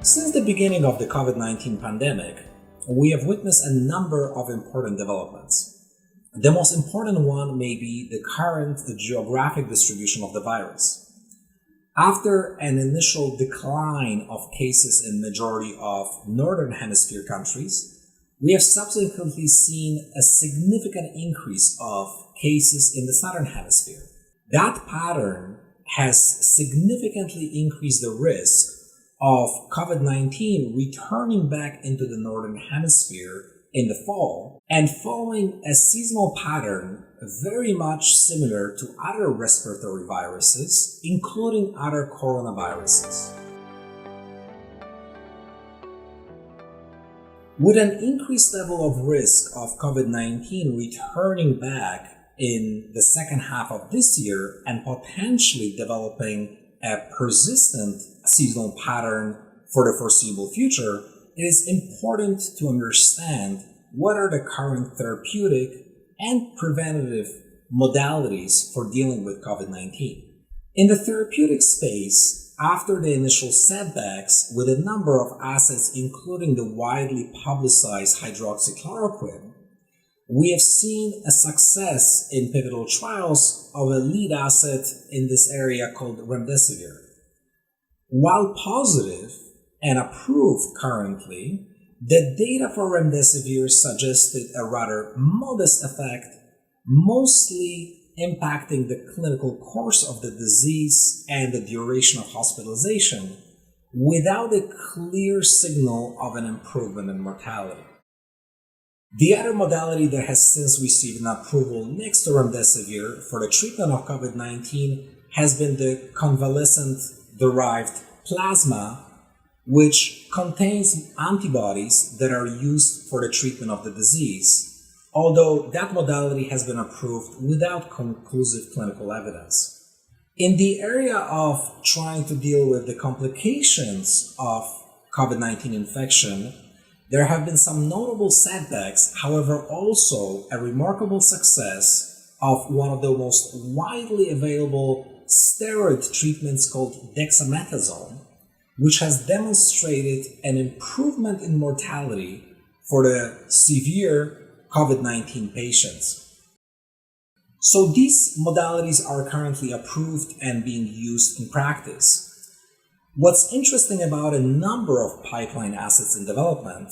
Since the beginning of the COVID-19 pandemic, we have witnessed a number of important developments. The most important one may be the current geographic distribution of the virus. After an initial decline of cases in majority of Northern Hemisphere countries, we have subsequently seen a significant increase of cases in the Southern Hemisphere. That pattern has significantly increased the risk of COVID-19 returning back into the Northern Hemisphere in the fall and following a seasonal pattern very much similar to other respiratory viruses, including other coronaviruses. With an increased level of risk of COVID-19 returning back in the second half of this year and potentially developing a persistent seasonal pattern for the foreseeable future, it is important to understand what are the current therapeutic and preventative modalities for dealing with COVID-19. In the therapeutic space, after the initial setbacks with a number of assets including the widely publicized hydroxychloroquine, we have seen a success in pivotal trials of a lead asset in this area called remdesivir. While positive and approved currently, the data for remdesivir suggested a rather modest effect, mostly impacting the clinical course of the disease and the duration of hospitalization, without a clear signal of an improvement in mortality. The other modality that has since received an approval next to remdesivir for the treatment of COVID-19 has been the convalescent-derived plasma, which contains antibodies that are used for the treatment of the disease, although that modality has been approved without conclusive clinical evidence. In the area of trying to deal with the complications of COVID-19 infection, there have been some notable setbacks, however also a remarkable success of one of the most widely available steroid treatments called dexamethasone, which has demonstrated an improvement in mortality for the severe COVID-19 patients. So these modalities are currently approved and being used in practice. What's interesting about a number of pipeline assets in development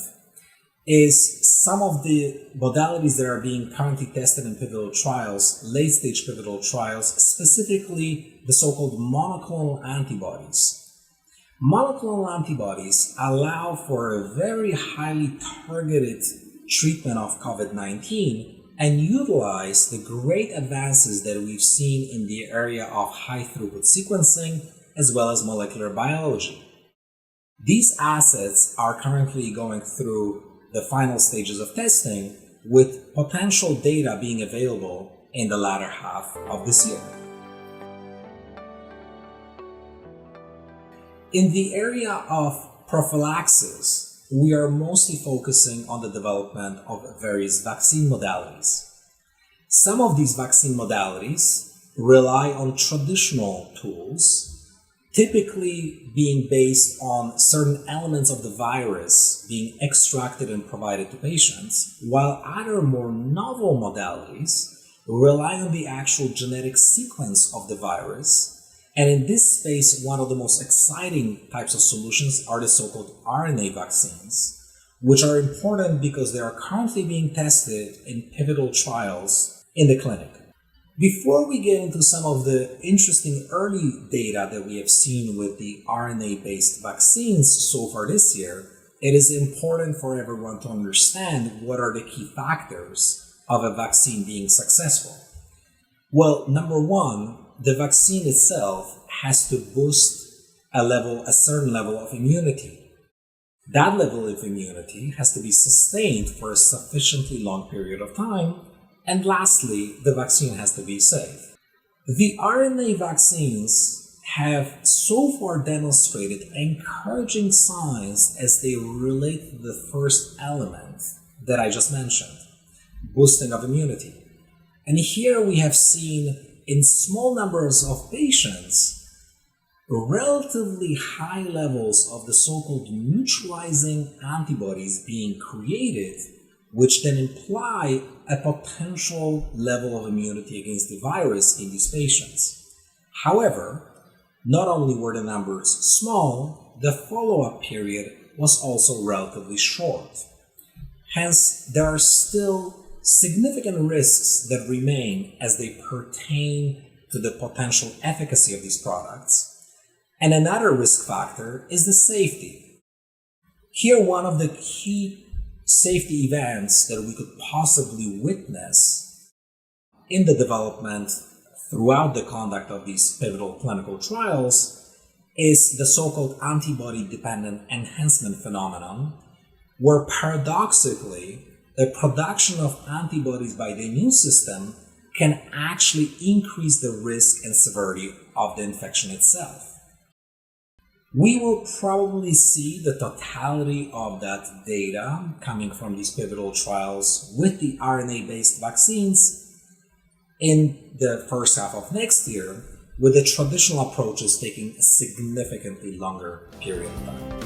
is some of the modalities that are being currently tested in pivotal trials, late-stage pivotal trials, specifically the so-called monoclonal antibodies. Monoclonal antibodies allow for a very highly targeted treatment of COVID-19 and utilize the great advances that we've seen in the area of high-throughput sequencing as well as molecular biology. These assets are currently going through the final stages of testing, with potential data being available in the latter half of this year. In the area of prophylaxis, we are mostly focusing on the development of various vaccine modalities. Some of these vaccine modalities rely on traditional tools, typically being based on certain elements of the virus being extracted and provided to patients, while other more novel modalities rely on the actual genetic sequence of the virus. And in this space, one of the most exciting types of solutions are the so-called RNA vaccines, which are important because they are currently being tested in pivotal trials in the clinic. Before we get into some of the interesting early data that we have seen with the RNA-based vaccines so far this year, it is important for everyone to understand what are the key factors of a vaccine being successful. Well, number one, the vaccine itself has to boost a certain level of immunity. That level of immunity has to be sustained for a sufficiently long period of time. And lastly, the vaccine has to be safe. The RNA vaccines have so far demonstrated encouraging signs as they relate to the first element that I just mentioned, boosting of immunity. And here we have seen in small numbers of patients relatively high levels of the so-called neutralizing antibodies being created, which then imply a potential level of immunity against the virus in these patients. However, not only were the numbers small, the follow-up period was also relatively short. Hence, there are still significant risks that remain as they pertain to the potential efficacy of these products. And another risk factor is the safety. Here, one of the key safety events that we could possibly witness in the development throughout the conduct of these pivotal clinical trials is the so-called antibody-dependent enhancement phenomenon, where paradoxically, the production of antibodies by the immune system can actually increase the risk and severity of the infection itself. We will probably see the totality of that data coming from these pivotal trials with the RNA-based vaccines in the first half of next year, with the traditional approaches taking a significantly longer period of time.